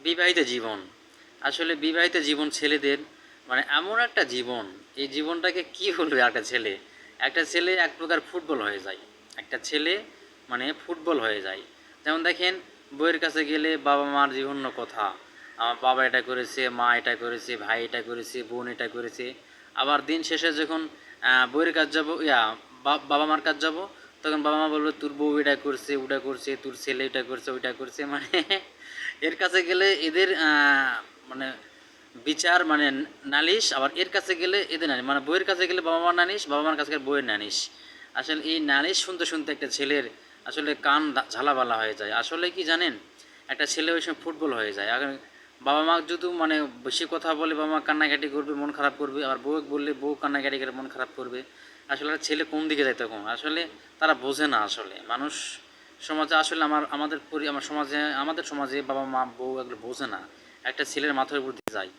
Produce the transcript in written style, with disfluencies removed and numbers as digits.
বিবাহিত জীবন। আসলে বিবাহিত জীবন ছেলেদের মানে এমন একটা জীবন, এই জীবনটাকে কি বলবে একটা ছেলে? একটা ছেলে এক প্রকার ফুটবল হয়ে যায়। একটা ছেলে মানে ফুটবল হয়ে যায়। যেমন দেখেন বউয়ের কাছে গেলে বাবা-মার বিভিন্ন কথা। আমার বাবা এটা করেছে, মা এটা করেছে, ভাই এটা করেছে, বোন এটা করেছে। আবার দিন শেষে যখন বউয়ের কাছে যাব বাবা-মার কাছে যাব, তখন বাবা-মা বলবে, "তোর বউ এটা করছে, ওটা করছে, তোর ছেলে এটা করছে, ওইটা করছে।" মানে এর কাছে গেলে এদের মানে বিচার মানে নালিশ, আবার এর কাছে গেলে এদের নালিশ, মানে বইয়ের কাছে গেলে বাবা মার নালিশ, বাবা মার কাছে গেলে বইয়ের নালিশ। আসলে এই নালিশ শুনতে শুনতে একটা ছেলের আসলে কান ঝালাপালা হয়ে যায়। আসলে কি জানেন, একটা ছেলে ওই সময় ফুটবল হয়ে যায়। আর বাবা মা যদি মানে বেশি কথা বলে বাবা মা কান্নাকাটি করবে, মন খারাপ করবে, আবার বউ বললে বউ কান্নাকাটি করে মন খারাপ করবে। আসলে একটা ছেলে কোন দিকে যায় তখন? আসলে তারা বোঝে না। আসলে মানুষ সমাজে আসলে আমার সমাজে, আমাদের সমাজে বাবা মা বউ এগুলো বোঝে না, একটা ছেলের মাথার উপর দিয়ে যায়।